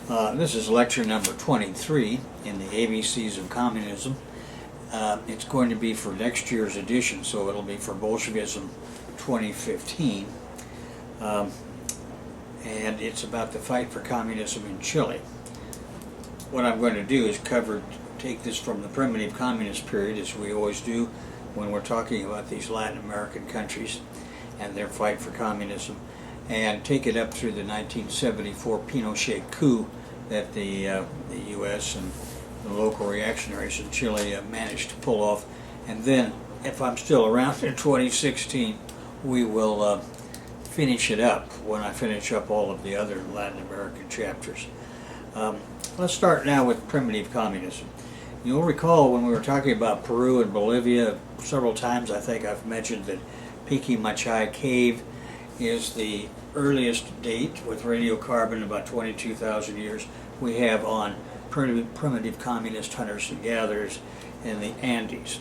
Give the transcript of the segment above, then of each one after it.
This is lecture number 23 in the ABCs of Communism. It's going to be for next year's edition, so it'll be for Bolshevism 2015. And it's about the fight for communism in Chile. What I'm going to do is take this from the primitive communist period, as we always do when we're talking about these Latin American countries and their fight for communism, and take it up through the 1974 Pinochet coup that the U.S. and the local reactionaries in Chile managed to pull off. And then, if I'm still around in 2016, we will finish it up when I finish up all of the other Latin American chapters. Let's start now with primitive communism. You'll recall when we were talking about Peru and Bolivia, several times I think I've mentioned that Piqui Machay Cave is the earliest date with radiocarbon, about 22,000 years, we have on primitive communist hunters and gatherers in the Andes.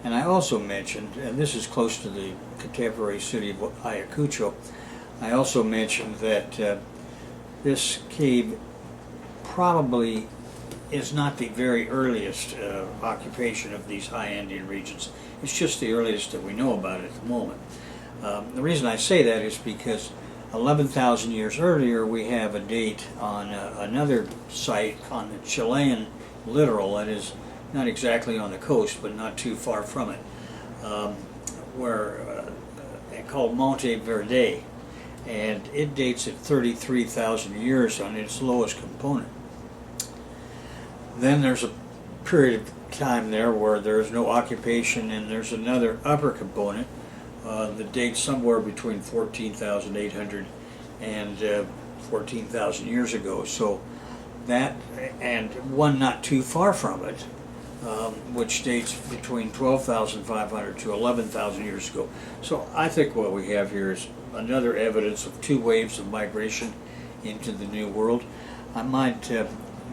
And I also mentioned, and this is close to the contemporary city of Ayacucho, I also mentioned that this cave probably is not the very earliest occupation of these high Andean regions. It's just the earliest that we know about at the moment. The reason I say that is because 11,000 years earlier we have a date on another site on the Chilean littoral, that is not exactly on the coast but not too far from it, where called Monte Verde, and it dates at 33,000 years on its lowest component. Then there's a period of time there where there is no occupation, and there's another upper component that dates somewhere between 14,800 and 14,000 years ago. So that, and one not too far from it, which dates between 12,500 to 11,000 years ago. So I think what we have here is another evidence of two waves of migration into the New World. I might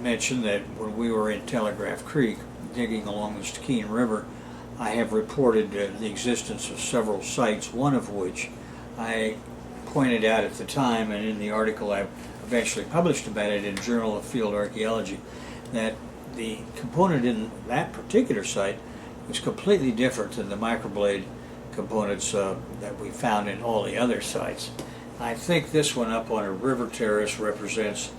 mention that when we were in Telegraph Creek digging along the Stickeen River, I have reported the existence of several sites, one of which I pointed out at the time, and in the article I eventually published about it in Journal of Field Archaeology, that the component in that particular site was completely different than the microblade components that we found in all the other sites. I think this one up on a river terrace represents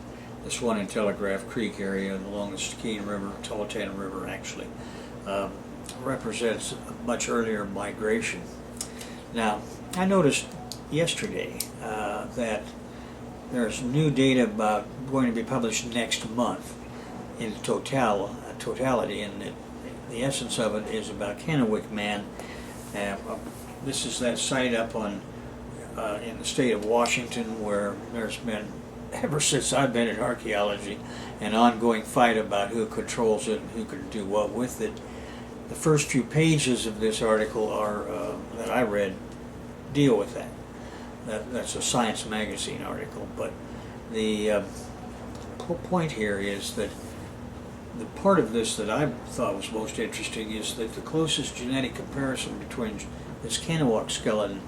this one in Telegraph Creek area along the Stickeen River, Tualatin River actually, represents a much earlier migration. Now, I noticed yesterday that there's new data about going to be published next month in totality, and the essence of it is about Kennewick Man. This is that site up on in the state of Washington where there's been, ever since I've been in archaeology, an ongoing fight about who controls it and who can do what with it. The first few pages of this article are that I read deal with that. That's a Science magazine article, but the point here is that the part of this that I thought was most interesting is that the closest genetic comparison between this Kennewick skeleton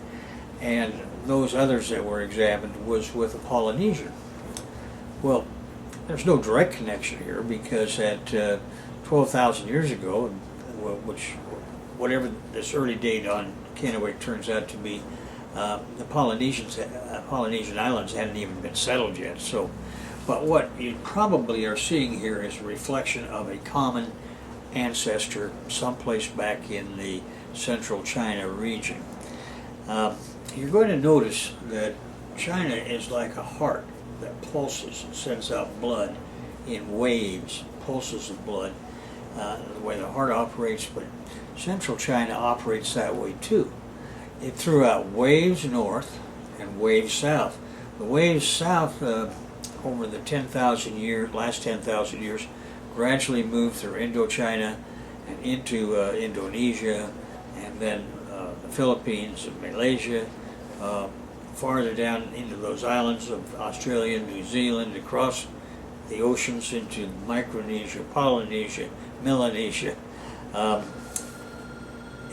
and those others that were examined was with a Polynesian. Well, there's no direct connection here because at 12,000 years ago, which whatever this early date on Kennewick turns out to be, the Polynesian islands hadn't even been settled yet. So, but what you probably are seeing here is a reflection of a common ancestor someplace back in the central China region. You're going to notice that China is like a heart that pulses and sends out blood in waves, pulses of blood, the way the heart operates, but central China operates that way too. It threw out waves north and waves south. The waves south over the last 10,000 years gradually moved through Indochina and into Indonesia, and then the Philippines and Malaysia, farther down into those islands of Australia, New Zealand, across the oceans into Micronesia, Polynesia, Melanesia,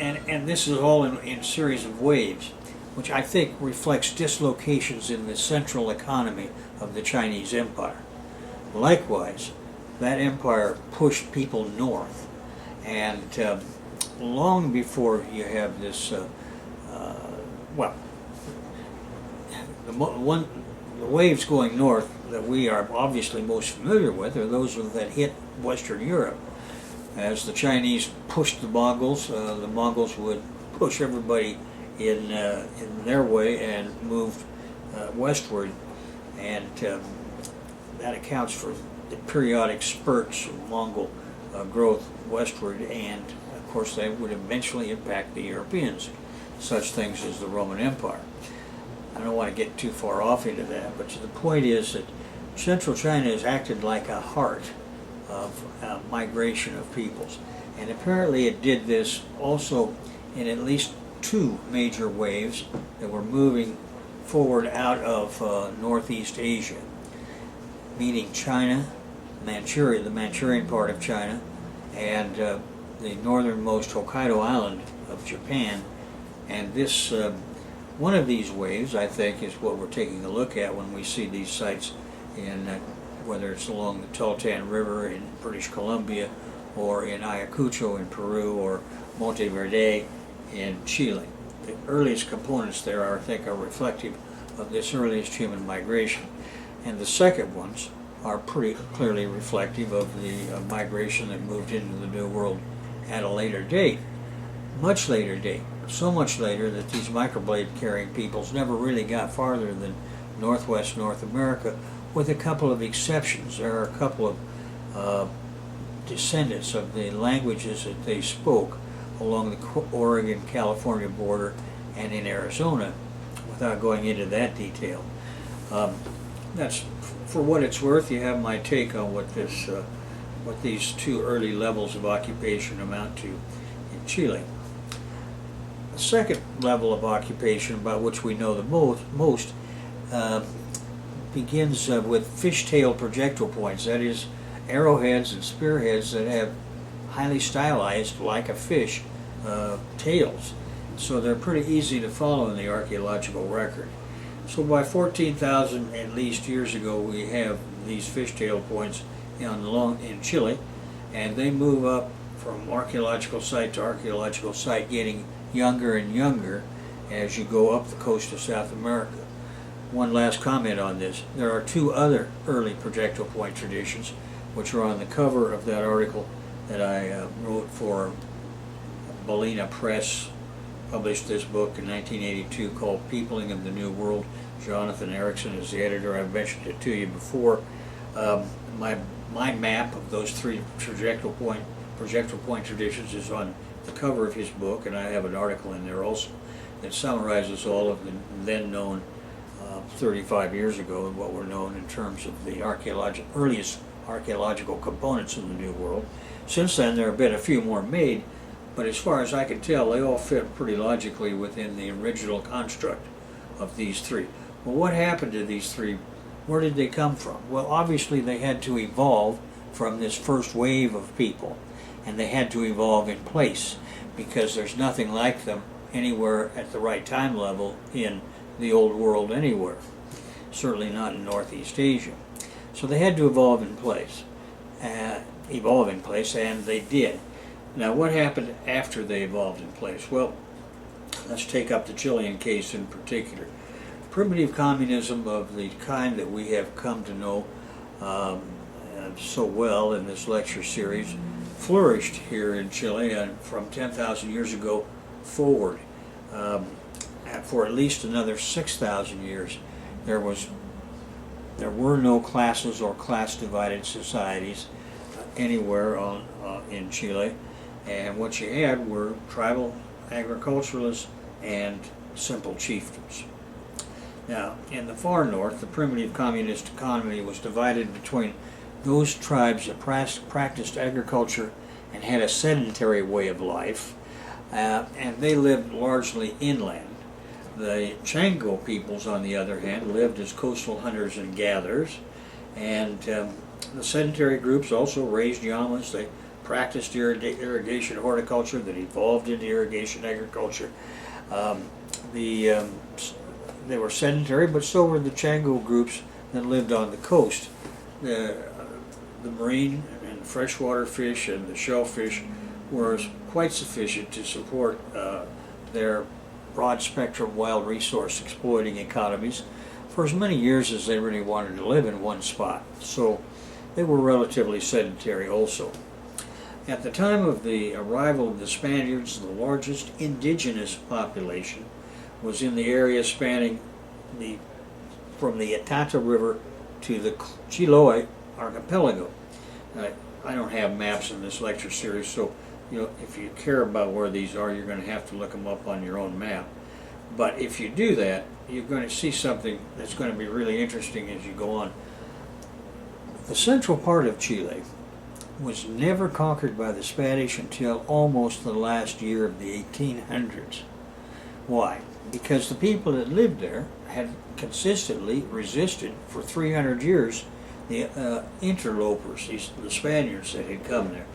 and this is all in series of waves, which I think reflects dislocations in the central economy of the Chinese Empire. Likewise, that empire pushed people north, and long before you have this, well, the waves going north that we are obviously most familiar with are those that hit Western Europe. As the Chinese pushed the Mongols would push everybody in their way and moved westward, and that accounts for the periodic spurts of Mongol growth westward, and of course they would eventually impact the Europeans, such things as the Roman Empire. I don't want to get too far off into that, but the point is that central China has acted like a heart of migration of peoples, and apparently it did this also in at least two major waves that were moving forward out of Northeast Asia, meaning China, Manchuria, the Manchurian part of China, and the northernmost Hokkaido island of Japan. And this one of these waves, I think, is what we're taking a look at when we see these sites in whether it's along the Tultan River in British Columbia, or in Ayacucho in Peru, or Monteverde in Chile. The earliest components there, I think, are reflective of this earliest human migration. And the second ones are pretty clearly reflective of the migration that moved into the New World at a later date, much later date, so much later that these microblade carrying peoples never really got farther than northwest North America, with a couple of exceptions. There are a couple of descendants of the languages that they spoke along the Oregon-California border and in Arizona, without going into that detail. That's, for what it's worth, you have my take on what these two early levels of occupation amount to in Chile. The second level of occupation, about which we know the most begins with fishtail projectile points, that is, arrowheads and spearheads that have highly stylized, like a fish, tails. So they're pretty easy to follow in the archaeological record. So by 14,000 at least years ago, we have these fishtail points in Chile, and they move up from archaeological site to archaeological site, getting younger and younger as you go up the coast of South America. One last comment on this. There are two other early projectile point traditions, which are on the cover of that article that I wrote for Bellina Press, published this book in 1982 called Peopling of the New World. Jonathan Erickson is the editor. I've mentioned it to you before. My map of those three projectile point traditions is on the cover of his book, and I have an article in there also that summarizes all of the then known 35 years ago, what were known in terms of the earliest archaeological components in the New World. Since then, there have been a few more made, but as far as I can tell, they all fit pretty logically within the original construct of these three. Well, what happened to these three? Where did they come from? Well, obviously they had to evolve from this first wave of people, and they had to evolve in place, because there's nothing like them anywhere at the right time level in the old world anywhere, certainly not in Northeast Asia. So they had to evolve in place, and they did. Now, what happened after they evolved in place? Well, let's take up the Chilean case in particular. Primitive communism of the kind that we have come to know so well in this lecture series flourished here in Chile from 10,000 years ago forward. For at least another 6,000 years, there were no classes or class-divided societies anywhere in Chile, and what you had were tribal agriculturalists and simple chiefdoms. Now, in the far north, the primitive communist economy was divided between those tribes that practiced agriculture and had a sedentary way of life, and they lived largely inland. The Chango peoples, on the other hand, lived as coastal hunters and gatherers, and the sedentary groups also raised llamas. They practiced irrigation horticulture that evolved into irrigation agriculture. They were sedentary, but so were the Chango groups that lived on the coast. the marine and freshwater fish and the shellfish were quite sufficient to support their broad spectrum wild resource exploiting economies for as many years as they really wanted to live in one spot. So they were relatively sedentary also. At the time of the arrival of the Spaniards, the largest indigenous population was in the area spanning from the Itata River to the Chiloé archipelago. I don't have maps in this lecture series, so if you care about where these are, you're going to have to look them up on your own map. But if you do that, you're going to see something that's going to be really interesting as you go on. The central part of Chile was never conquered by the Spanish until almost the last year of the 1800s. Why? Because the people that lived there had consistently resisted for 300 years the interlopers, the Spaniards that had come there.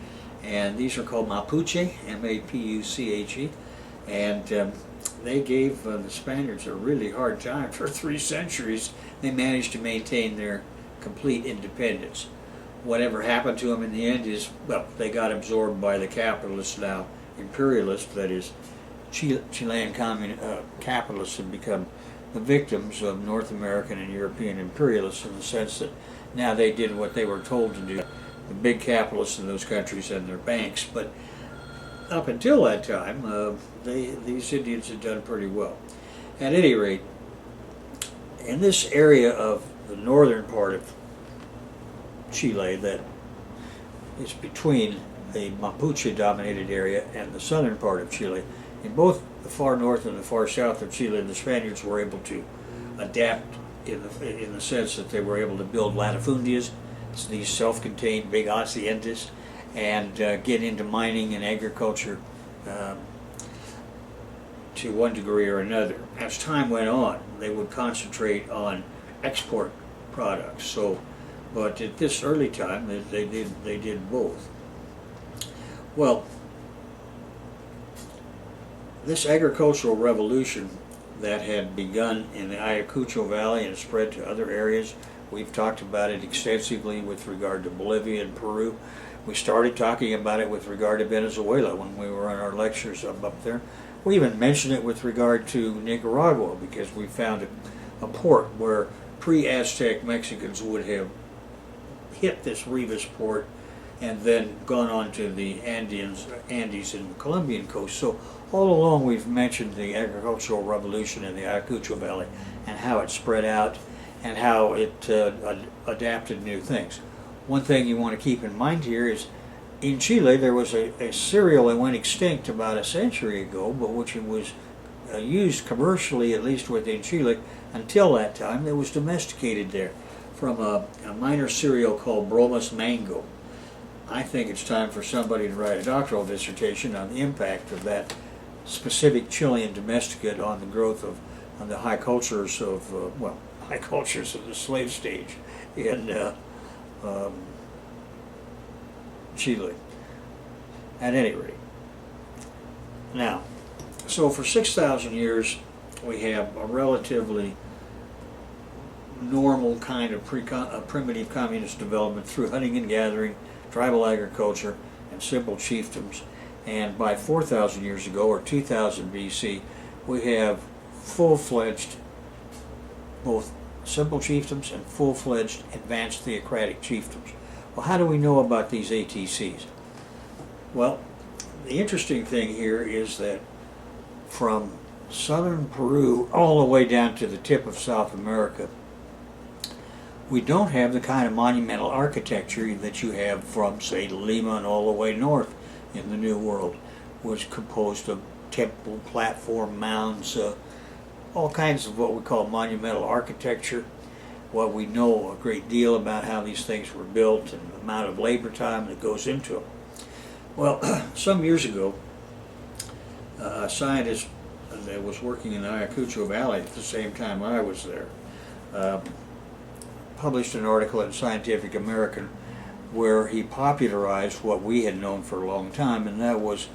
And these are called Mapuche, M-A-P-U-C-H-E, and they gave the Spaniards a really hard time. For 3 centuries, they managed to maintain their complete independence. Whatever happened to them in the end is, well, they got absorbed by the capitalists now, imperialists, that is, Chilean capitalists have become the victims of North American and European imperialists in the sense that now they did what they were told to do, the big capitalists in those countries and their banks. But up until that time, these Indians had done pretty well. At any rate, in this area of the northern part of Chile that is between the Mapuche-dominated area and the southern part of Chile, in both the far north and the far south of Chile, the Spaniards were able to adapt in the sense that they were able to build latifundias, these self-contained big haciendas, and get into mining and agriculture to one degree or another. As time went on, they would concentrate on export products. So, but at this early time, they did both. Well, this agricultural revolution that had begun in the Ayacucho Valley and spread to other areas, we've talked about it extensively with regard to Bolivia and Peru. We started talking about it with regard to Venezuela when we were on our lectures up there. We even mentioned it with regard to Nicaragua because we found a port where pre-Aztec Mexicans would have hit this Rivas port and then gone on to the Andes in the Colombian coast. So all along we've mentioned the agricultural revolution in the Ayacucho Valley and how it spread out and how it adapted new things. One thing you want to keep in mind here is in Chile there was a cereal that went extinct about a century ago, but which was used commercially, at least within Chile, until that time. That was domesticated there from a minor cereal called bromas mango. I think it's time for somebody to write a doctoral dissertation on the impact of that specific Chilean domesticate on the growth of on the high cultures of high cultures of the slave stage in Chile. At any rate, now, so for 6,000 years we have a relatively normal kind of primitive communist development through hunting and gathering, tribal agriculture, and simple chiefdoms. And by 4,000 years ago, or 2000 BC, we have full-fledged both simple chiefdoms and full-fledged advanced theocratic chiefdoms. Well, how do we know about these ATCs? Well, the interesting thing here is that from southern Peru all the way down to the tip of South America, we don't have the kind of monumental architecture that you have from, say, Lima and all the way north in the New World, which is composed of temple, platform, mounds, all kinds of what we call monumental architecture. What we know a great deal about how these things were built and the amount of labor time that goes into them. Well, some years ago, a scientist that was working in the Ayacucho Valley at the same time I was there published an article in Scientific American where he popularized what we had known for a long time, and that was,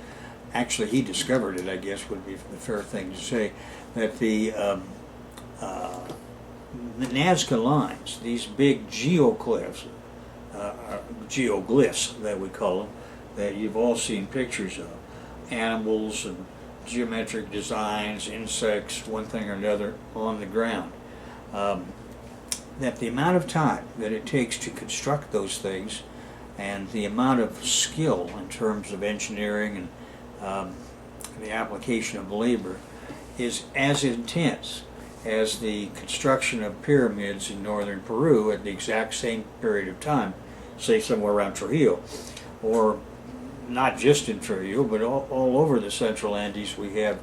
actually he discovered it, I guess would be the fair thing to say, that the Nazca Lines, these big geocliffs geoglyphs that we call them, that you've all seen pictures of. Animals and geometric designs, insects, one thing or another on the ground. That the amount of time that it takes to construct those things and the amount of skill in terms of engineering and the application of labor is as intense as the construction of pyramids in northern Peru at the exact same period of time, say somewhere around Trujillo, or not just in Trujillo, but all over the Central Andes. We have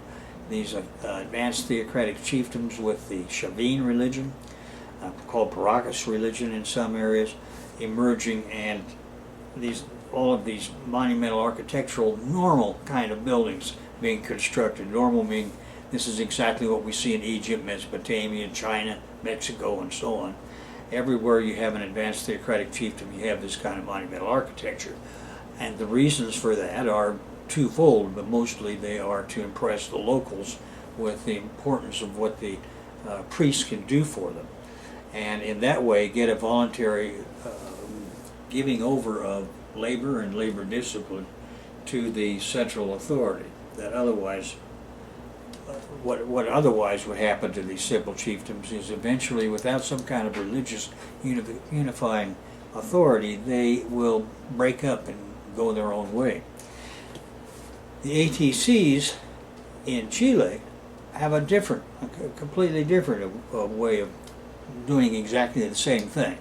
these advanced theocratic chiefdoms with the Chavin religion, called Paracas religion in some areas, emerging, and all of these monumental architectural normal kind of buildings being constructed. Normal meaning this is exactly what we see in Egypt, Mesopotamia, China, Mexico, and so on. Everywhere you have an advanced theocratic chiefdom, you have this kind of monumental architecture. And the reasons for that are twofold, but mostly they are to impress the locals with the importance of what the priests can do for them. And in that way get a voluntary giving over of labor and labor discipline to the central authority. That otherwise, what otherwise would happen to these simple chiefdoms is eventually, without some kind of religious unifying authority, they will break up and go their own way. The ATCs in Chile have a completely different way of doing exactly the same thing.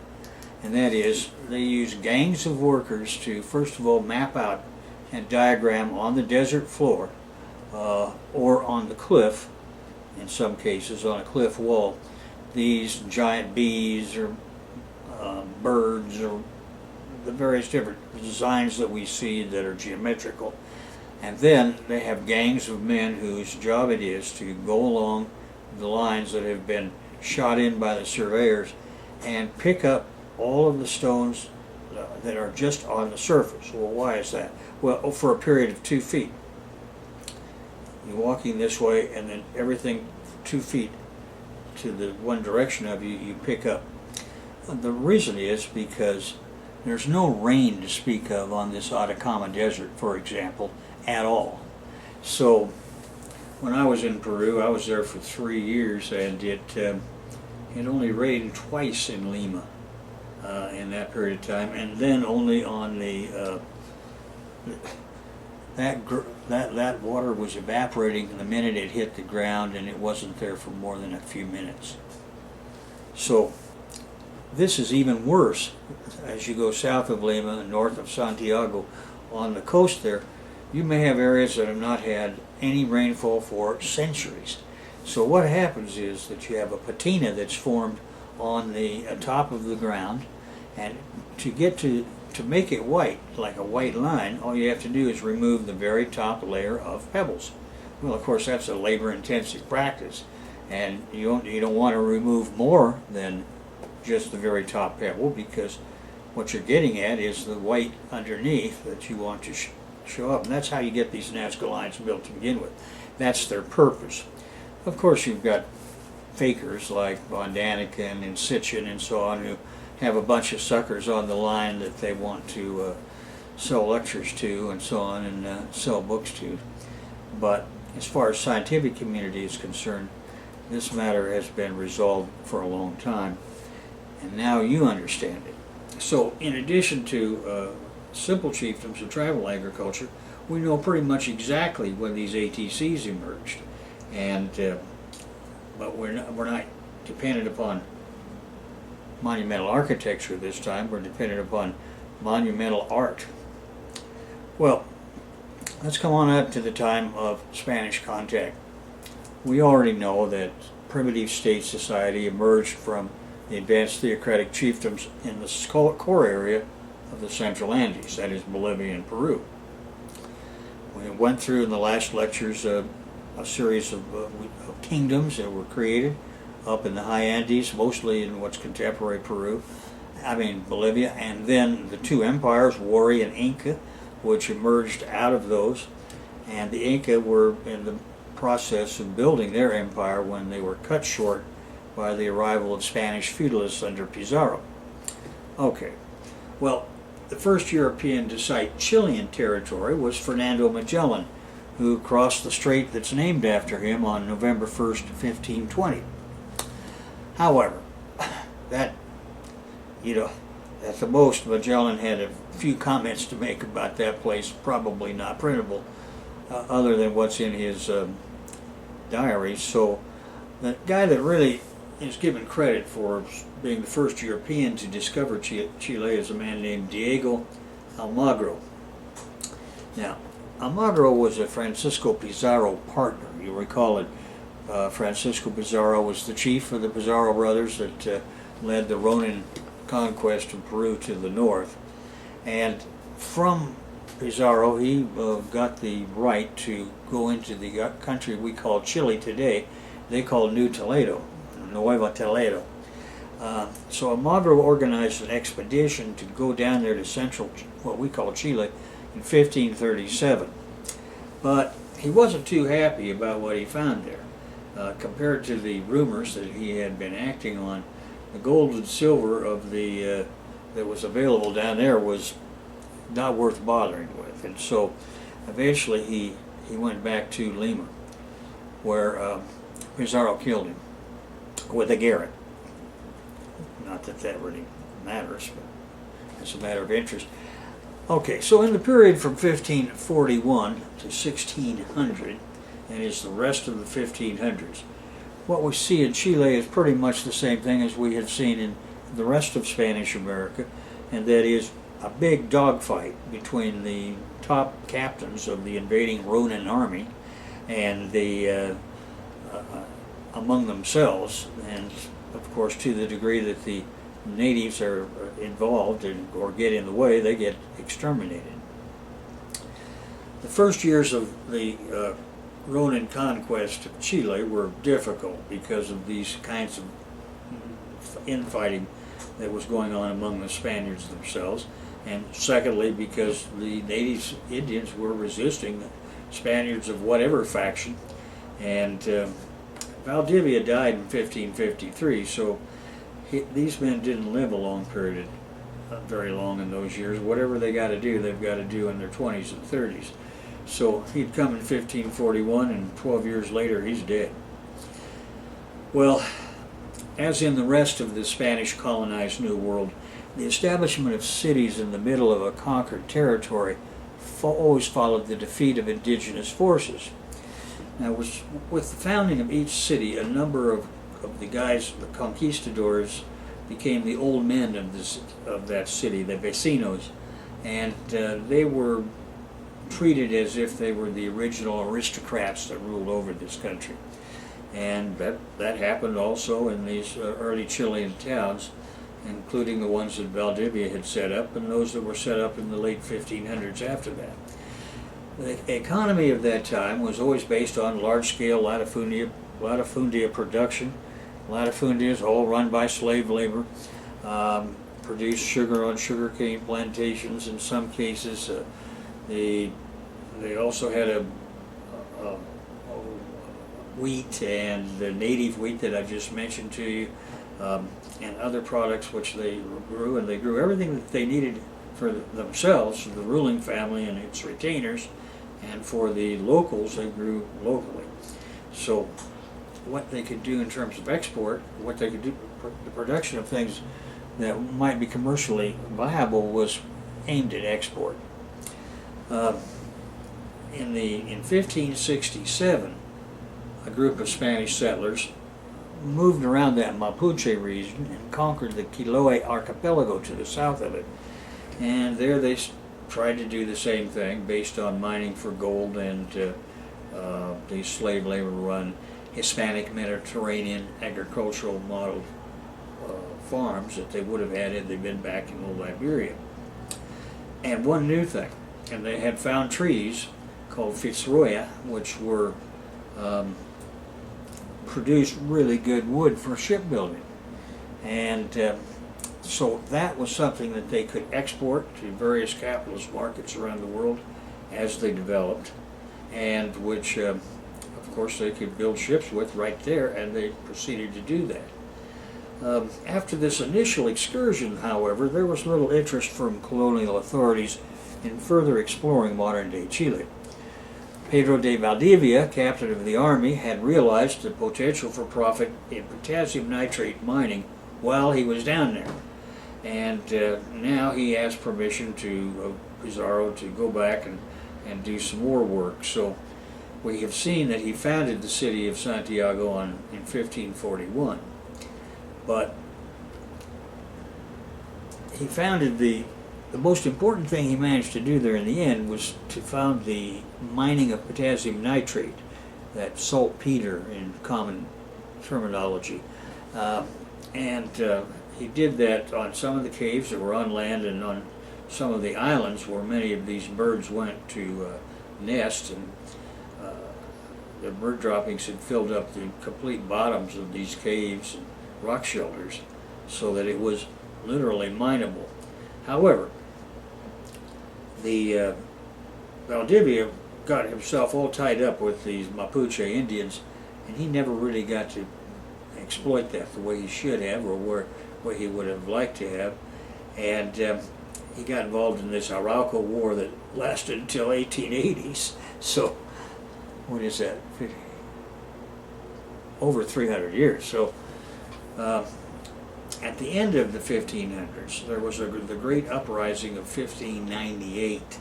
And that is, they use gangs of workers to, first of all, map out and diagram on the desert floor or on the cliff, in some cases on a cliff wall, these giant bees or birds or the various different designs that we see that are geometrical. And then they have gangs of men whose job it is to go along the lines that have been shot in by the surveyors and pick up all of the stones that are just on the surface. Well, why is that? Well, for a period of 2 feet. You're walking this way, and then everything 2 feet to the one direction of you, you pick up. The reason is because there's no rain to speak of on this Atacama Desert, for example, at all. So when I was in Peru, I was there for 3 years, and it only rained twice in Lima in that period of time, and then only on the that water was evaporating the minute it hit the ground, and it wasn't there for more than a few minutes. So this is even worse as you go south of Lima and north of Santiago. On the coast there, you may have areas that have not had any rainfall for centuries. So what happens is that you have a patina that's formed on the top of the ground, and to make it white, like a white line, all you have to do is remove the very top layer of pebbles. Well, of course, that's a labor-intensive practice, and you don't want to remove more than just the very top pebble, because what you're getting at is the white underneath that you want to show up, and that's how you get these Nazca Lines built to begin with. That's their purpose. Of course, you've got fakers like Von Daniken and Sitchin and so on, who have a bunch of suckers on the line that they want to sell lectures to and so on, and sell books to. But as far as scientific community is concerned, this matter has been resolved for a long time, and now you understand it. So in addition to simple chiefdoms of tribal agriculture, we know pretty much exactly when these ATCs emerged, and but we're not dependent upon monumental architecture this time. We're dependent upon monumental art. Well, let's come on up to the time of Spanish contact. We already know that primitive state society emerged from the advanced theocratic chiefdoms in the core area of the Central Andes, that is Bolivia and Peru. We went through in the last lectures a series of kingdoms that were created up in the high Andes, mostly in what's contemporary Bolivia, and then the two empires, Wari and Inca, which emerged out of those, and the Inca were in the process of building their empire when they were cut short by the arrival of Spanish feudalists under Pizarro. Okay, Well, the first European to sight Chilean territory was Fernando Magellan, who crossed the strait that's named after him on November 1st, 1520. However, that, at the most, Magellan had a few comments to make about that place, probably not printable, other than what's in his diary. So the guy that really is given credit for being the first European to discover Chile is a man named Diego Almagro. Now, Almagro was a Francisco Pizarro partner. You recall it. Francisco Pizarro was the chief of the Pizarro brothers that led the Ronin conquest of Peru to the north. And from Pizarro, he got the right to go into the country we call Chile today. They call New Toledo, Nueva Toledo. So Almagro organized an expedition to go down there to central, what we call Chile, in 1537. But he wasn't too happy about what he found there. Compared to the rumors that he had been acting on, the gold and silver of the that was available down there was not worth bothering with. And so eventually he went back to Lima, where Pizarro killed him with a garrote. Not that that really matters, but it's a matter of interest. Okay, so in the period from 1541 to 1600, and is the rest of the 1500s, what we see in Chile is pretty much the same thing as we had seen in the rest of Spanish America, and that is a big dogfight between the top captains of the invading Ronin army and the among themselves, and of course to the degree that the natives are involved or get in the way, they get exterminated. The first years of the Ronin conquest of Chile were difficult because of these kinds of infighting that was going on among the Spaniards themselves, and secondly because the natives, Indians, were resisting the Spaniards of whatever faction. And Valdivia died in 1553, so these men didn't live a long period, very long in those years. Whatever they got to do, they've got to do in their 20s and 30s. So he'd come in 1541, and 12 years later he's dead. Well, as in the rest of the Spanish colonized New World, the establishment of cities in the middle of a conquered territory always followed the defeat of indigenous forces. Now, with the founding of each city, a number of the guys, the conquistadors, became the old men of that city, the vecinos, and they were treated as if they were the original aristocrats that ruled over this country. And that happened also in these early Chilean towns, including the ones that Valdivia had set up and those that were set up in the late 1500s after that. The economy of that time was always based on large-scale latifundia production. Latifundias, all run by slave labor, produced sugar on sugarcane plantations in some cases. They also had wheat and the native wheat that I just mentioned to you, and other products which they grew, and they grew everything that they needed for themselves, the ruling family and its retainers, and for the locals they grew locally. So what they could do in terms of export, what they could do, the production of things that might be commercially viable was aimed at export. In 1567, a group of Spanish settlers moved around that Mapuche region and conquered the Chiloé archipelago to the south of it. And there they tried to do the same thing based on mining for gold and these slave labor run Hispanic Mediterranean agricultural model farms that they would have had had they been back in old Liberia. And one new thing, and they had found trees called Fitzroy, which were produced really good wood for shipbuilding. And so that was something that they could export to various capitalist markets around the world as they developed, and which of course they could build ships with right there, and they proceeded to do that. After this initial excursion, however, there was little interest from colonial authorities in further exploring modern-day Chile. Pedro de Valdivia, captain of the army, had realized the potential for profit in potassium nitrate mining while he was down there. And now he asked permission to Pizarro to go back and do some more work. So we have seen that he founded the city of Santiago in 1541. But he founded the most important thing he managed to do there in the end was to found the mining of potassium nitrate, that saltpeter in common terminology. He did that on some of the caves that were on land and on some of the islands where many of these birds went to nest, and the bird droppings had filled up the complete bottoms of these caves and rock shelters so that it was literally mineable. However, the Valdivia got himself all tied up with these Mapuche Indians, and he never really got to exploit that the way he should have, or where he would have liked to have. And he got involved in this Arauco War that lasted until 1880s. So, what is that? Over 300 years. So, at the end of the 1500s, there was the great uprising of 1598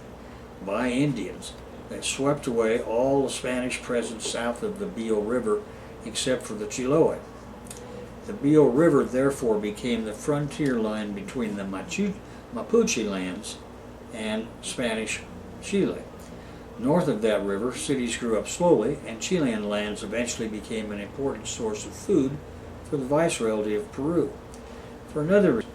by Indians that swept away all the Spanish presence south of the Bio River except for the Chiloé. The Bio River therefore became the frontier line between the Mapuche lands and Spanish Chile. North of that river, cities grew up slowly, and Chilean lands eventually became an important source of food for the Viceroyalty of Peru. For another reason,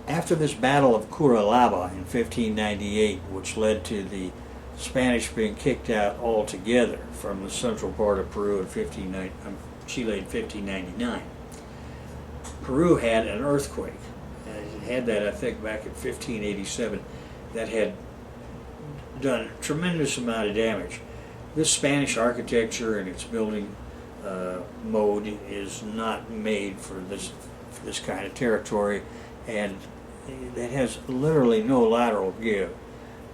after this Battle of Curalaba in 1598, which led to the Spanish being kicked out altogether from the central part of Peru in Chile in 1599, Peru had an earthquake. It had that, I think, back in 1587, that had done a tremendous amount of damage. This Spanish architecture and its building mode is not made for this kind of territory, and it has literally no lateral give.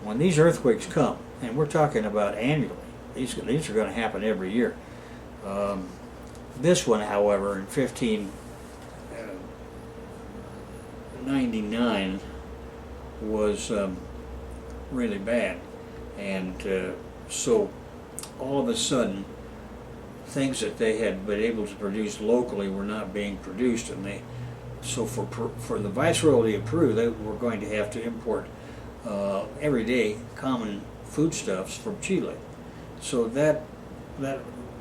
When these earthquakes come, and we're talking about annually, these are going to happen every year. This one, however, in 1599 was really bad, and so all of a sudden things that they had been able to produce locally were not being produced, and so for the Viceroyalty of Peru, they were going to have to import everyday common foodstuffs from Chile. So that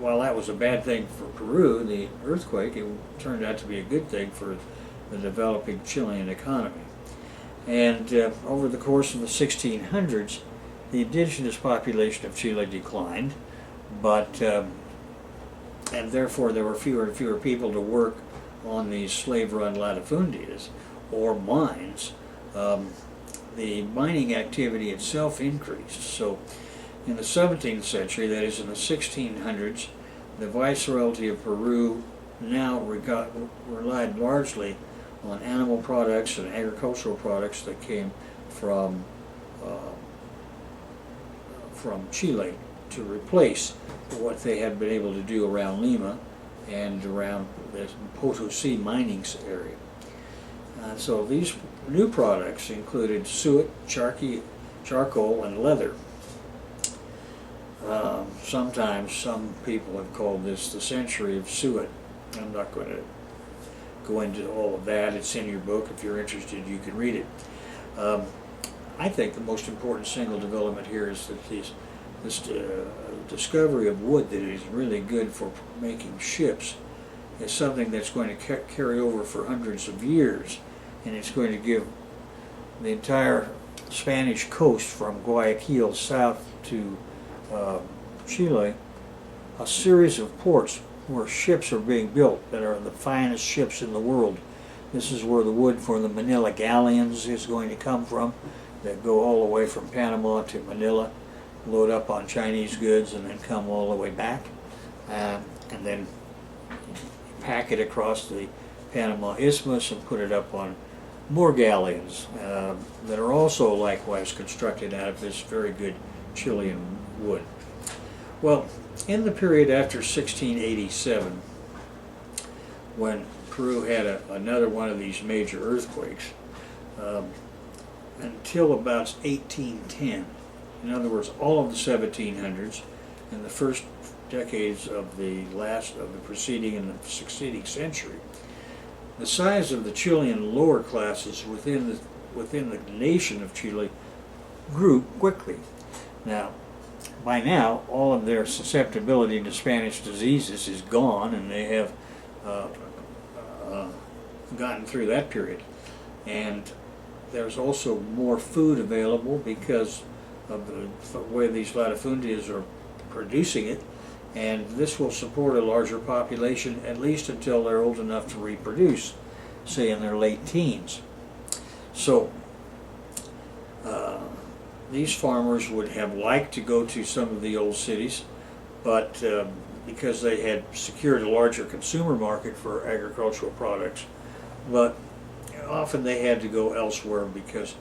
while that was a bad thing for Peru, the earthquake, it turned out to be a good thing for the developing Chilean economy. And over the course of the 1600s, the indigenous population of Chile declined, but and therefore there were fewer and fewer people to work on these slave-run latifundias or mines. The mining activity itself increased. So in the 17th century, that is in the 1600s, the Viceroyalty of Peru now relied largely on animal products and agricultural products that came from Chile to replace what they had been able to do around Lima and around the Potosi mining area. So these new products included suet, charcoal, and leather. Sometimes some people have called this the century of suet. I'm not going to go into all of that. It's in your book. If you're interested, you can read it. I think the most important single development here is that this discovery of wood that is really good for making ships is something that's going to carry over for hundreds of years, and it's going to give the entire Spanish coast from Guayaquil south to Chile a series of ports where ships are being built that are the finest ships in the world. This is where the wood for the Manila galleons is going to come from, that go all the way from Panama to Manila, load up on Chinese goods, and then come all the way back. And then pack it across the Panama Isthmus and put it up on more galleons that are also likewise constructed out of this very good Chilean wood. Well, in the period after 1687, when Peru had another one of these major earthquakes, until about 1810, in other words, all of the 1700s and the first decades of the preceding and the succeeding century, the size of the Chilean lower classes within the nation of Chile grew quickly. Now, by now, all of their susceptibility to Spanish diseases is gone, and they have gotten through that period. And there's also more food available because of the way these latifundias are producing it, and this will support a larger population at least until they're old enough to reproduce, say in their late teens. So these farmers would have liked to go to some of the old cities, but because they had secured a larger consumer market for agricultural products, but often they had to go elsewhere because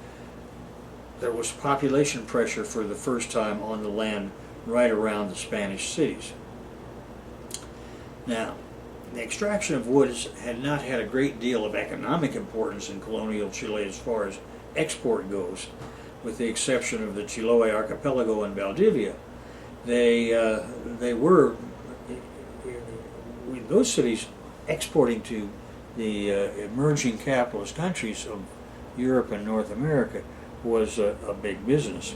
there was population pressure for the first time on the land right around the Spanish cities. Now, the extraction of wood had not had a great deal of economic importance in colonial Chile as far as export goes, with the exception of the Chiloé archipelago and Valdivia. They were, in those cities, exporting to the emerging capitalist countries of Europe and North America was a big business.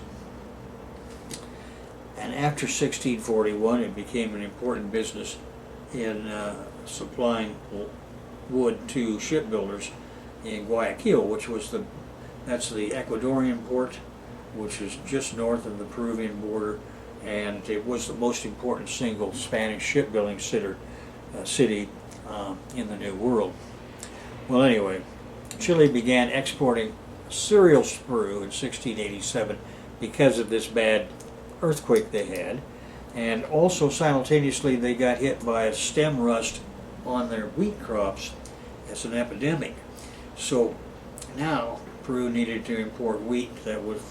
And after 1641, it became an important business in supplying wood to shipbuilders in Guayaquil, which was that's the Ecuadorian port, which is just north of the Peruvian border, and it was the most important single Spanish shipbuilding city in the New World. Well, anyway, Chile began exporting cereals to Peru in 1687 because of this bad earthquake they had, and also simultaneously they got hit by a stem rust on their wheat crops as an epidemic. So now Peru needed to import wheat that was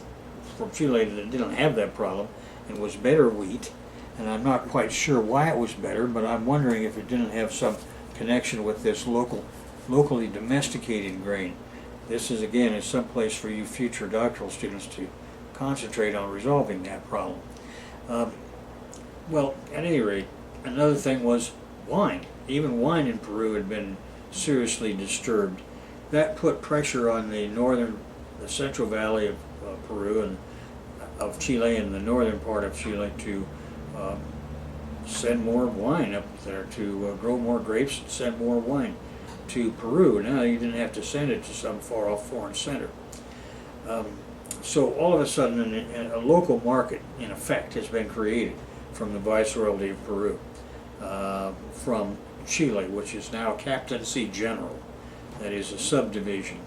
from Chile that didn't have that problem and was better wheat, and I'm not quite sure why it was better, but I'm wondering if it didn't have some connection with this locally domesticated grain. This is, again, is some place for you future doctoral students to concentrate on resolving that problem. Well, at any rate, another thing was wine. Even wine in Peru had been seriously disturbed. That put pressure on the central valley of Peru and of Chile and the northern part of Chile to send more wine up there, to grow more grapes and send more wine to Peru. Now you didn't have to send it to some far-off foreign center. So all of a sudden a local market, in effect, has been created from the Viceroyalty of Peru, from Chile, which is now Captaincy General. That is a subdivision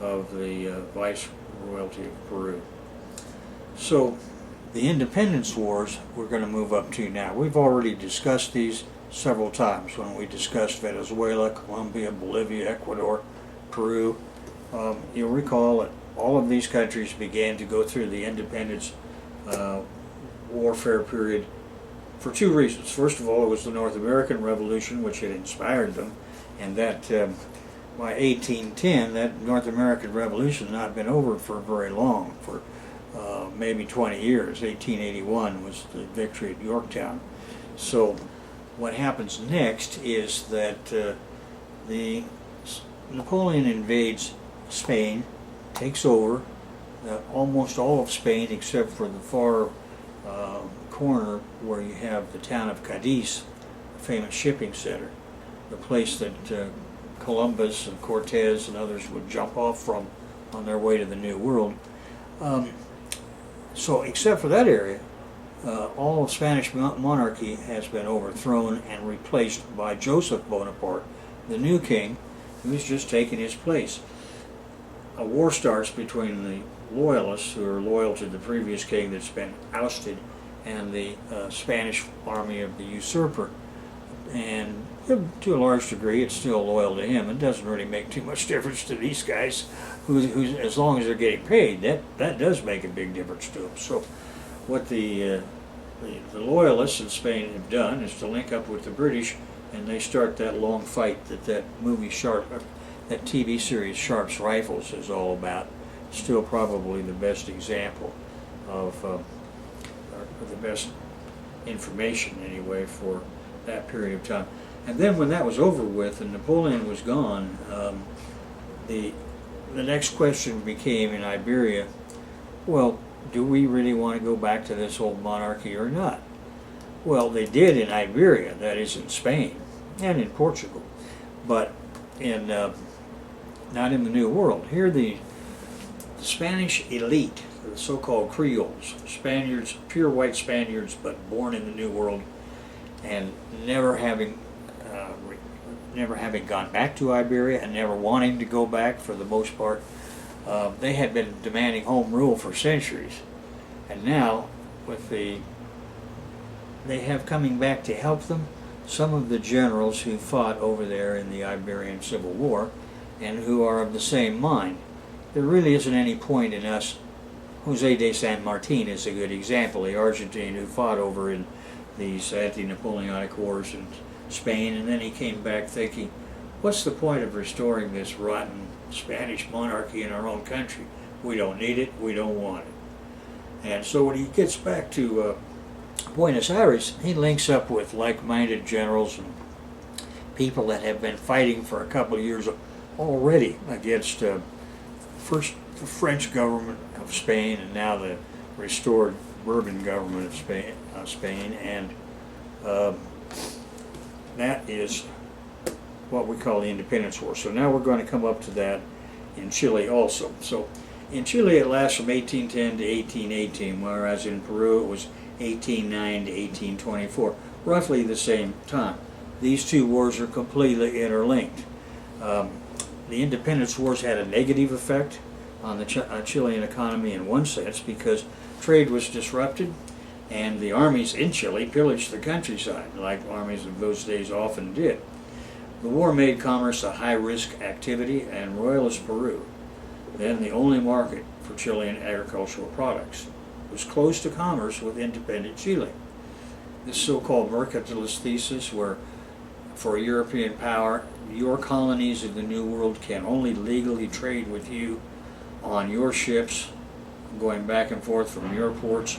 of the Viceroyalty of Peru. So the independence wars we're going to move up to now. We've already discussed these several times when we discussed Venezuela, Colombia, Bolivia, Ecuador, Peru. You'll recall that all of these countries began to go through the independence warfare period for two reasons. First of all, it was the North American Revolution which had inspired them, and that by 1810, that North American Revolution had not been over for very long, for maybe 20 years. 1881 was the victory at Yorktown. So what happens next is that Napoleon invades Spain, takes over almost all of Spain except for the far corner where you have the town of Cadiz, a famous shipping center, the place that Columbus and Cortez and others would jump off from on their way to the New World. So except for that area, all of Spanish monarchy has been overthrown and replaced by Joseph Bonaparte, the new king, who's just taken his place. A war starts between the loyalists, who are loyal to the previous king that's been ousted, and the Spanish army of the usurper. And To a large degree, it's still loyal to him. It doesn't really make too much difference to these guys, who's as long as they're getting paid. That does make a big difference to them. So, what the loyalists in Spain have done is to link up with the British, and they start that long fight that movie that TV series Sharp's Rifles is all about. Still, probably the best example of or the best information anyway for that period of time. And then when that was over with and Napoleon was gone, the next question became in Iberia, well, do we really want to go back to this old monarchy or not? Well, they did in Iberia, that is in Spain, and in Portugal, but in not in the New World. Here the Spanish elite, the so-called Creoles, Spaniards, pure white Spaniards, but born in the New World, and never having gone back to Iberia and never wanting to go back for the most part. They had been demanding home rule for centuries, and now they have coming back to help them some of the generals who fought over there in the Iberian Civil War and who are of the same mind. There really isn't any point in us. Jose de San Martin is a good example, the Argentine who fought over in these anti-Napoleonic wars in Spain, and then he came back thinking, what's the point of restoring this rotten Spanish monarchy in our own country? We don't need it, we don't want it. And so when he gets back to Buenos Aires, he links up with like-minded generals and people that have been fighting for a couple of years already against first the French government of Spain and now the restored Bourbon government of Spain, and that is what we call the Independence War. So now we're going to come up to that in Chile also. So in Chile it lasts from 1810 to 1818, whereas in Peru it was 1809 to 1824, roughly the same time. These two wars are completely interlinked. The Independence Wars had a negative effect on the Chilean economy in one sense because trade was disrupted and the armies in Chile pillaged the countryside, like armies of those days often did. The war made commerce a high-risk activity, and Royalist Peru, then the only market for Chilean agricultural products, was closed to commerce with independent Chile. This so-called mercantilist thesis, where for European power, your colonies of the New World can only legally trade with you on your ships, going back and forth from your ports.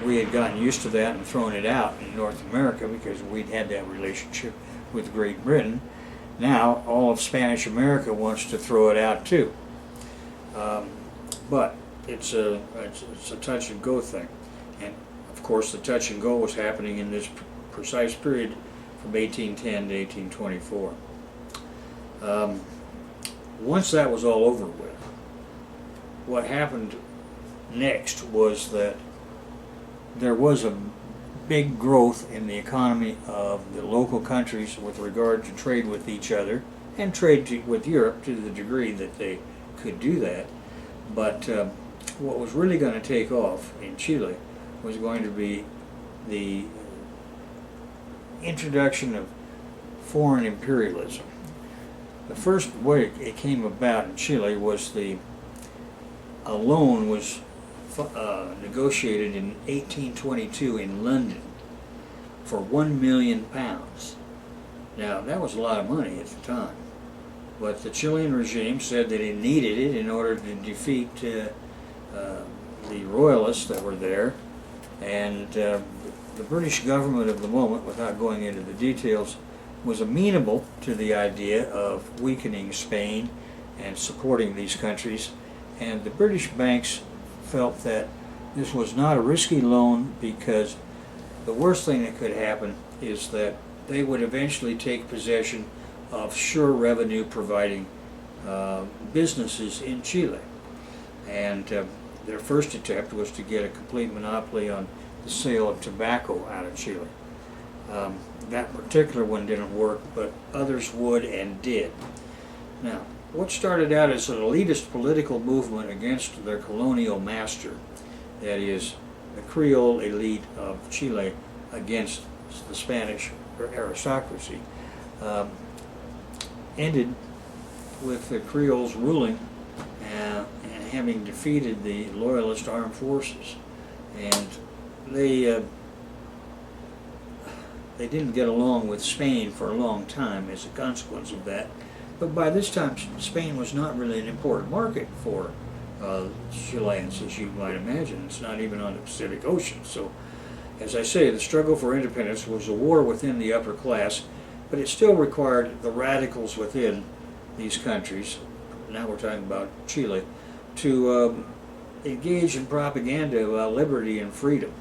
We had gotten used to that and thrown it out in North America because we'd had that relationship with Great Britain. Now, all of Spanish America wants to throw it out too. But it's a touch and go thing. And of course, the touch and go was happening in this precise period from 1810 to 1824. Once that was all over with, what happened next was that there was a big growth in the economy of the local countries with regard to trade with each other and trade with Europe to the degree that they could do that. But what was really going to take off in Chile was going to be the introduction of foreign imperialism. The first way it came about in Chile was a loan was negotiated in 1822 in London for £1 million. Now, that was a lot of money at the time, but the Chilean regime said that it needed it in order to defeat the royalists that were there, and the British government of the moment, without going into the details, was amenable to the idea of weakening Spain and supporting these countries, and the British banks felt that this was not a risky loan because the worst thing that could happen is that they would eventually take possession of sure revenue providing businesses in Chile. And their first attempt was to get a complete monopoly on the sale of tobacco out of Chile. That particular one didn't work, but others would and did. Now, what started out as an elitist political movement against their colonial master, that is, the Creole elite of Chile against the Spanish aristocracy, um, ended with the Creoles ruling and having defeated the Loyalist armed forces. And they didn't get along with Spain for a long time as a consequence of that. But by this time, Spain was not really an important market for Chileans, as you might imagine. It's not even on the Pacific Ocean. So, as I say, the struggle for independence was a war within the upper class, but it still required the radicals within these countries, now we're talking about Chile, to engage in propaganda about liberty and freedom.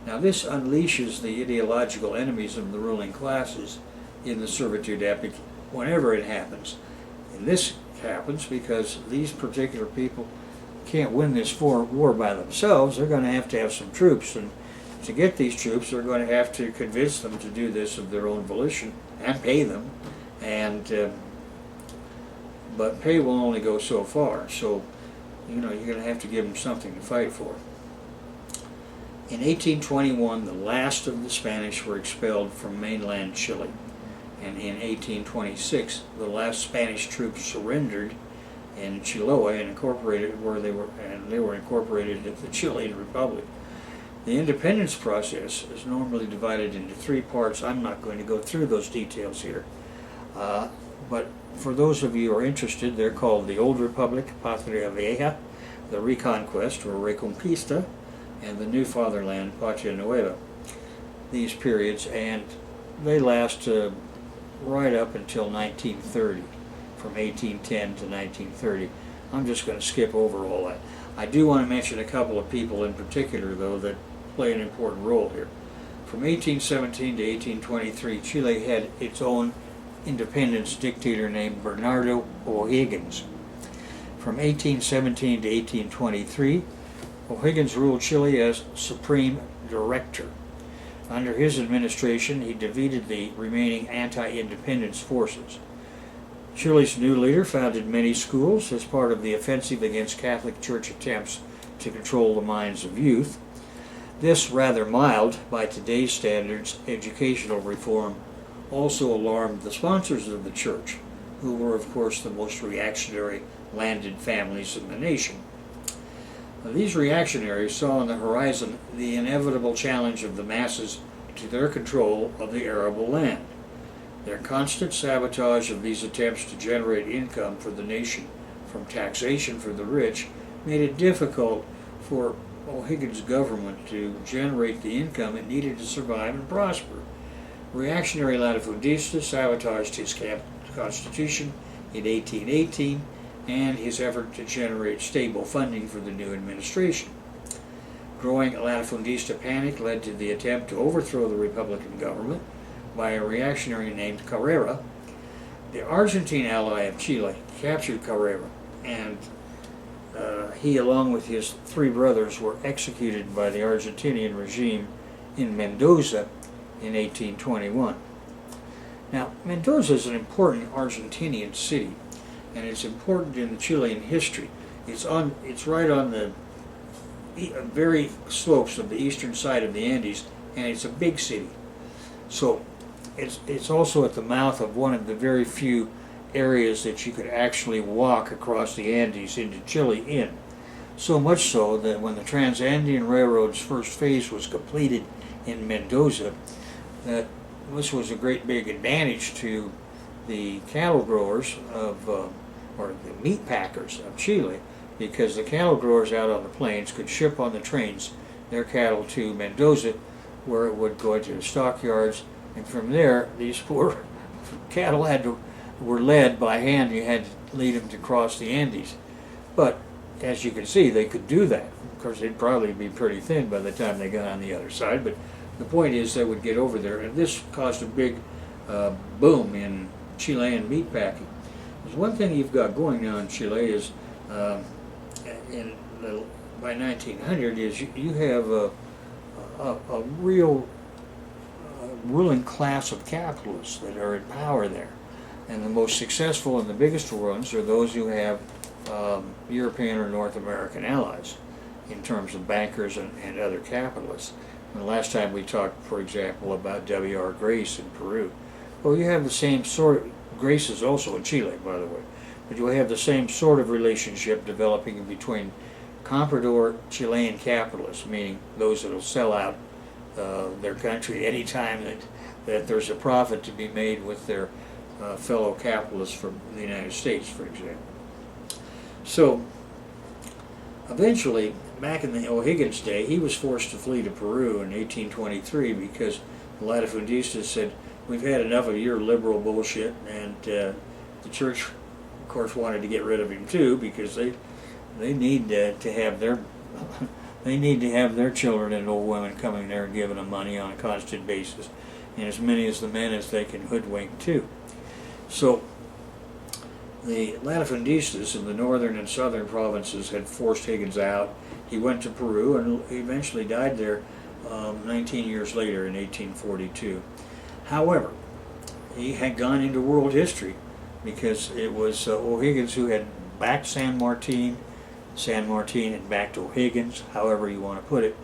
Now this unleashes the ideological enemies of the ruling classes in the servitude epic whenever it happens. And this happens because these particular people can't win this war by themselves. They're going to have some troops, and to get these troops they're going to have to convince them to do this of their own volition and pay them, and but pay will only go so far. So you're going to have to give them something to fight for. In 1821, the last of the Spanish were expelled from mainland Chile, and in 1826, the last Spanish troops surrendered in Chiloé and incorporated they were incorporated into the Chilean Republic. The independence process is normally divided into three parts. I'm not going to go through those details here, but for those of you who are interested, they're called the Old Republic, Patria Vieja, the Reconquest, or Reconquista, and the New Fatherland, Patria Nueva. These periods, and they last right up until 1930, from 1810 to 1930. I'm just going to skip over all that. I do want to mention a couple of people in particular, though, that play an important role here. From 1817 to 1823, Chile had its own independence dictator named Bernardo O'Higgins. From 1817 to 1823, O'Higgins ruled Chile as Supreme Director. Under his administration, he defeated the remaining anti-independence forces. Chile's new leader founded many schools as part of the offensive against Catholic Church attempts to control the minds of youth. This rather mild, by today's standards, educational reform also alarmed the sponsors of the church, who were, of course, the most reactionary landed families in the nation. Now, these reactionaries saw on the horizon the inevitable challenge of the masses to their control of the arable land. Their constant sabotage of these attempts to generate income for the nation from taxation for the rich made it difficult for O'Higgins' government to generate the income it needed to survive and prosper. Reactionary latifundistas sabotaged his constitution in 1818 and his effort to generate stable funding for the new administration. Growing latifundista panic led to the attempt to overthrow the Republican government by a reactionary named Carrera. The Argentine ally of Chile captured Carrera, and he, along with his three brothers, were executed by the Argentinian regime in Mendoza in 1821. Now, Mendoza is an important Argentinian city, and it's important in the Chilean history. It's right on the very slopes of the eastern side of the Andes, and it's a big city. So it's also at the mouth of one of the very few areas that you could actually walk across the Andes into Chile in. So much so that when the Trans-Andean Railroad's first phase was completed in Mendoza, that this was a great big advantage to the cattle growers or the meat packers of Chile, because the cattle growers out on the plains could ship on the trains their cattle to Mendoza, where it would go into the stockyards, and from there these poor cattle were led by hand. You had to lead them to cross the Andes. But as you can see, they could do that. Of course, they'd probably be pretty thin by the time they got on the other side, but the point is they would get over there, and this caused a big boom in Chilean meatpacking. There's one thing you've got going now in Chile is, by 1900, is you have a real ruling class of capitalists that are in power there. And the most successful and the biggest ones are those who have European or North American allies in terms of bankers and other capitalists. And the last time we talked, for example, about W.R. Grace in Peru, Well, you have the same sort of, Grace is also in Chile, by the way, but you have the same sort of relationship developing between comprador Chilean capitalists, meaning those that will sell out their country anytime that there's a profit to be made with their fellow capitalists from the United States, for example. So eventually, back in the O'Higgins day, he was forced to flee to Peru in 1823 because the latifundistas said, we've had enough of your liberal bullshit, and the church, of course, wanted to get rid of him too because they need to have their they need to have their children and old women coming there and giving them money on a constant basis, and as many as the men as they can hoodwink too. So the latifundistas in the northern and southern provinces had forced Higgins out. He went to Peru and eventually died there 19 years later in 1842. However, he had gone into world history because it was O'Higgins who had backed San Martin had backed O'Higgins, however you want to put it,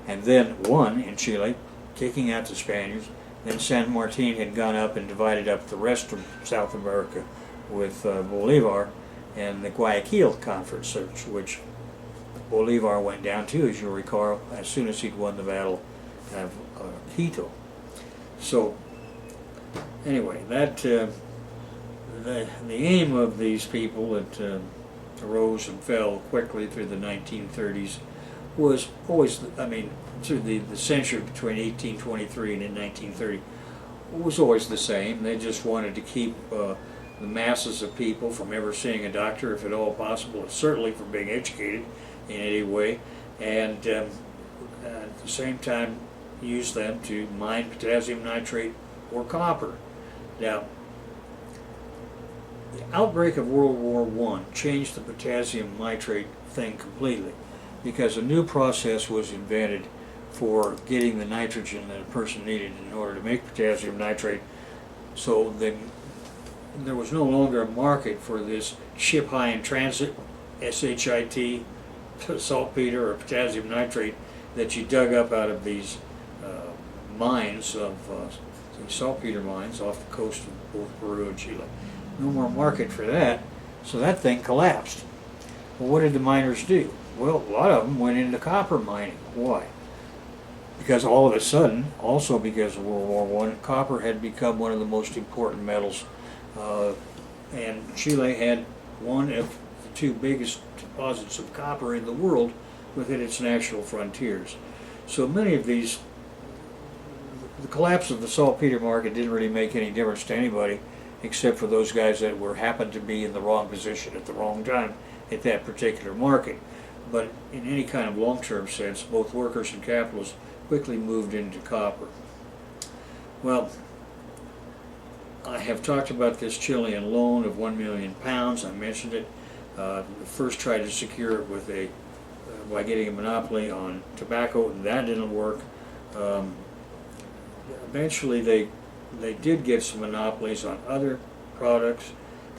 and then won in Chile, kicking out the Spaniards. Then San Martin had gone up and divided up the rest of South America with Bolivar and the Guayaquil Conference, which Bolivar went down to, as you'll recall, as soon as he'd won the Battle of Quito. So, anyway, that the aim of these people that rose and fell quickly through the 1930s was always, through the century between 1823 and 1930, was always the same. They just wanted to keep the masses of people from ever seeing a doctor, if at all possible, and certainly from being educated in any way, and at the same time use them to mine potassium nitrate or copper. Now, the outbreak of World War I changed the potassium nitrate thing completely because a new process was invented for getting the nitrogen that a person needed in order to make potassium nitrate. So then there was no longer a market for this ship high in transit, SHIT, saltpeter or potassium nitrate that you dug up out of these mines of these saltpeter mines off the coast of both Peru and Chile. No more market for that, so that thing collapsed. Well, what did the miners do? Well, a lot of them went into copper mining. Why? Because all of a sudden, also because of World War I, copper had become one of the most important metals, and Chile had one of the two biggest deposits of copper in the world within its natural frontiers. So many of these, the collapse of the saltpeter market didn't really make any difference to anybody except for those guys that happened to be in the wrong position at the wrong time at that particular market. But in any kind of long-term sense, both workers and capitalists quickly moved into copper. Well, I have talked about this Chilean loan of £1 million. I mentioned it. First tried to secure it with by getting a monopoly on tobacco, and that didn't work. Eventually they did get some monopolies on other products,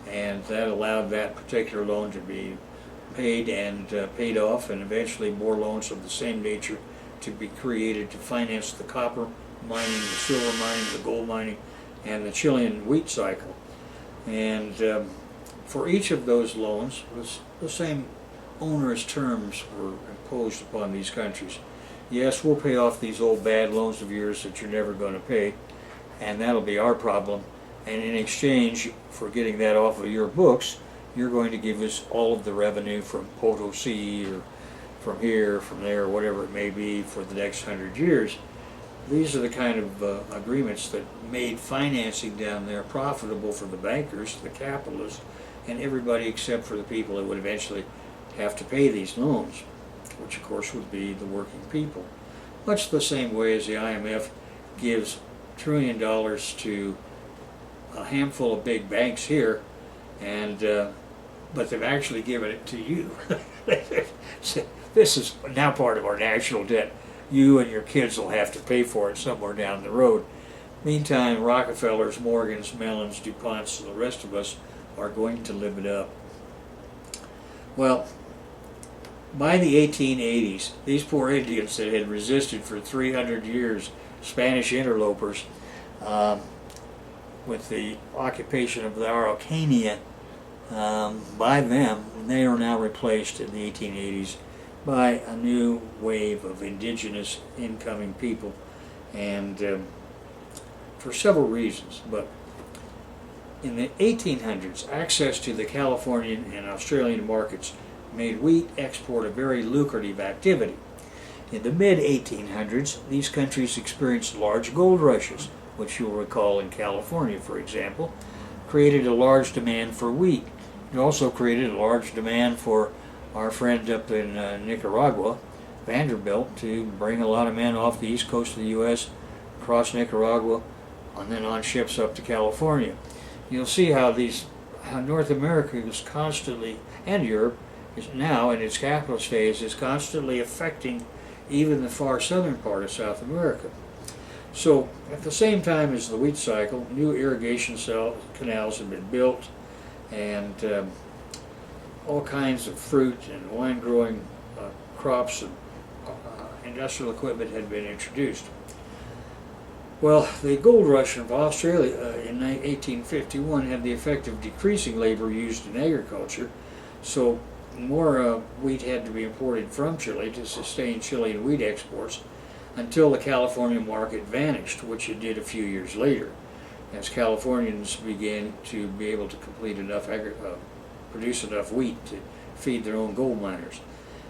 and that allowed that particular loan to be paid and paid off, and eventually more loans of the same nature to be created to finance the copper mining, the silver mining, the gold mining, and the Chilean wheat cycle. And for each of those loans, the same onerous terms were imposed upon these countries. Yes, we'll pay off these old bad loans of yours that you're never going to pay, and that'll be our problem. And in exchange for getting that off of your books, you're going to give us all of the revenue from Potosi or from here, from there, whatever it may be for the next 100 years. These are the kind of agreements that made financing down there profitable for the bankers, the capitalists, and everybody except for the people that would eventually have to pay these loans, which of course would be the working people. Much the same way as the IMF gives $1 trillion to a handful of big banks here, and but they've actually given it to you. This is now part of our national debt. You and your kids will have to pay for it somewhere down the road. Meantime, Rockefellers, Morgans, Mellons, DuPonts, and the rest of us are going to live it up. Well, by the 1880s, these poor Indians that had resisted for 300 years, Spanish interlopers, with the occupation of the Araucania by them, they are now replaced in the 1880s by a new wave of indigenous incoming people, and for several reasons. But in the 1800s, access to the Californian and Australian markets made wheat export a very lucrative activity. In the mid-1800s, these countries experienced large gold rushes, which you'll recall in California, for example, created a large demand for wheat. It also created a large demand for our friend up in Nicaragua, Vanderbilt, to bring a lot of men off the east coast of the U.S., across Nicaragua, and then on ships up to California. You'll see how North America is constantly, and Europe is now in its capitalist phase, is constantly affecting even the far southern part of South America. So at the same time as the wheat cycle, new irrigation canals have been built, and all kinds of fruit and wine growing crops and industrial equipment had been introduced. Well, the gold rush of Australia in 1851 had the effect of decreasing labor used in agriculture, so more wheat had to be imported from Chile to sustain Chilean wheat exports until the California market vanished, which it did a few years later, as Californians began to be able to produce enough wheat to feed their own gold miners.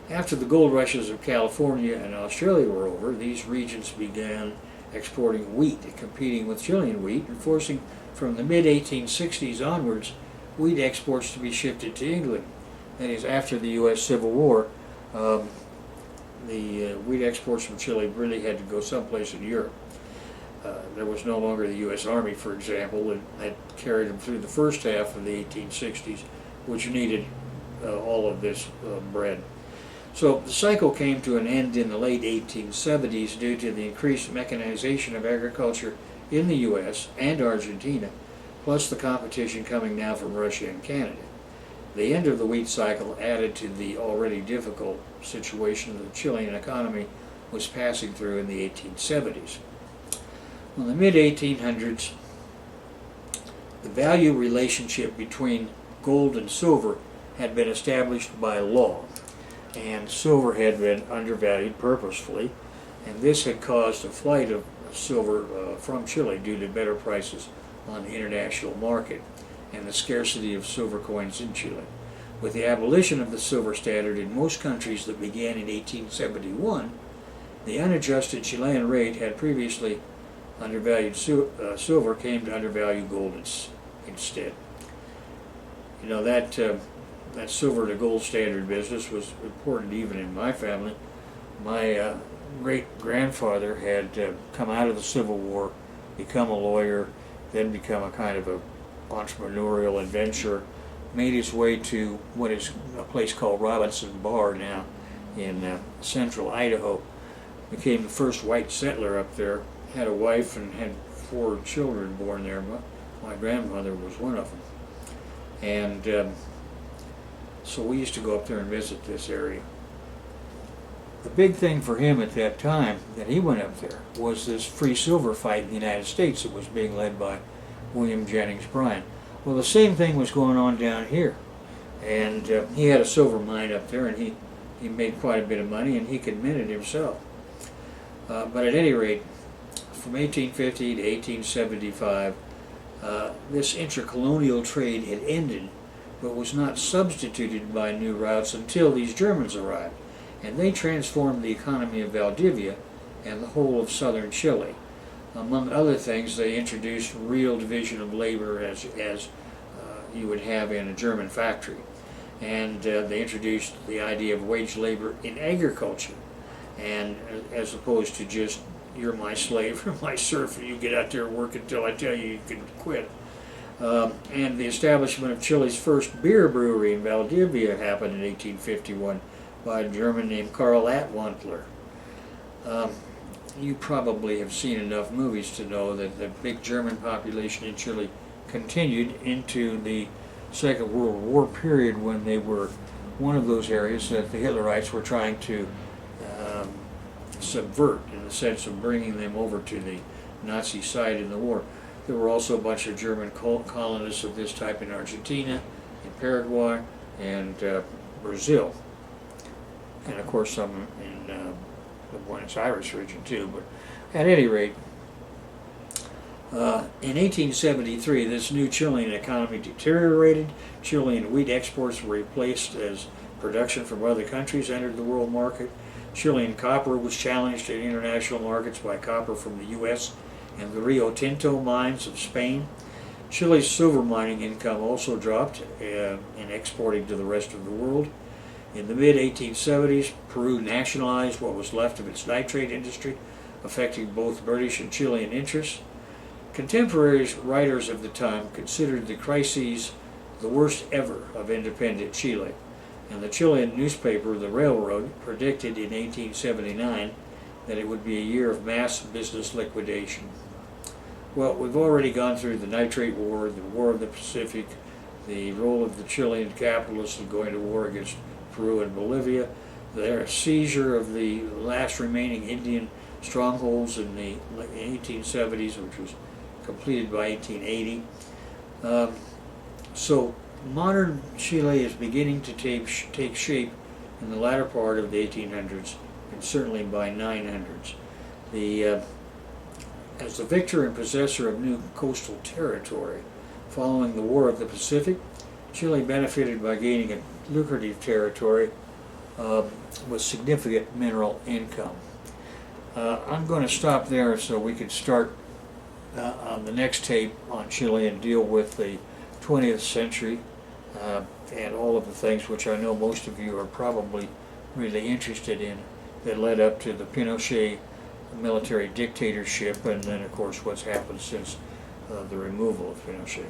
After the gold rushes of California and Australia were over, these regions began exporting wheat, competing with Chilean wheat, and forcing from the mid-1860s onwards wheat exports to be shifted to England. That is, after the U.S. Civil War, the wheat exports from Chile really had to go someplace in Europe. There was no longer the U.S. Army, for example, that carried them through the first half of the 1860s, which needed all of this bread. So the cycle came to an end in the late 1870s due to the increased mechanization of agriculture in the U.S. and Argentina, plus the competition coming now from Russia and Canada. The end of the wheat cycle added to the already difficult situation the Chilean economy was passing through in the 1870s. In the mid-1800s, the value relationship between gold and silver had been established by law, and silver had been undervalued purposefully, and this had caused a flight of silver from Chile due to better prices on the international market and the scarcity of silver coins in Chile. With the abolition of the silver standard in most countries that began in 1871, the unadjusted Chilean rate had previously undervalued silver came to undervalue gold instead. You know, that silver to gold standard business was important even in my family. My great-grandfather had come out of the Civil War, become a lawyer, then become a kind of a entrepreneurial adventurer, made his way to what is a place called Robinson Bar now in central Idaho, became the first white settler up there, had a wife and had 4 children born there. My grandmother was one of them. And so we used to go up there and visit this area. The big thing for him at that time that he went up there was this free silver fight in the United States that was being led by William Jennings Bryan. Well, the same thing was going on down here, and he had a silver mine up there, and he made quite a bit of money, and he could mint it himself. But at any rate, from 1850 to 1875, this intercolonial trade had ended, but was not substituted by new routes until these Germans arrived, and they transformed the economy of Valdivia and the whole of southern Chile. Among other things, they introduced real division of labor as you would have in a German factory. And they introduced the idea of wage labor in agriculture, and as opposed to just, you're my slave, you're my serf, and you get out there and work until I tell you can quit. And the establishment of Chile's first beer brewery in Valdivia happened in 1851 by a German named Karl Attwantler. You probably have seen enough movies to know that the big German population in Chile continued into the Second World War period, when they were one of those areas that the Hitlerites were trying to subvert, in the sense of bringing them over to the Nazi side in the war. There were also a bunch of German colonists of this type in Argentina, in Paraguay, and Brazil, and of course some in the Buenos Aires region too. But at any rate, in 1873, this new Chilean economy deteriorated. Chilean wheat exports were replaced as production from other countries entered the world market. Chilean copper was challenged in international markets by copper from the U.S. and the Rio Tinto mines of Spain. Chile's silver mining income also dropped in exporting to the rest of the world. In the mid-1870s, Peru nationalized what was left of its nitrate industry, affecting both British and Chilean interests. Contemporary writers of the time considered the crises the worst ever of independent Chile, and the Chilean newspaper, The Railroad, predicted in 1879 that it would be a year of mass business liquidation. Well, we've already gone through the nitrate war, the War of the Pacific, the role of the Chilean capitalists in going to war against Peru and Bolivia, their seizure of the last remaining Indian strongholds in the 1870s, which was completed by 1880. So modern Chile is beginning to take shape in the latter part of the 1800s, and certainly by 900s. As the victor and possessor of new coastal territory following the War of the Pacific, Chile benefited by gaining a lucrative territory with significant mineral income. I'm going to stop there so we can start on the next tape on Chile and deal with the 20th century and all of the things which I know most of you are probably really interested in that led up to the Pinochet military dictatorship, and then of course what's happened since the removal of Pinochet.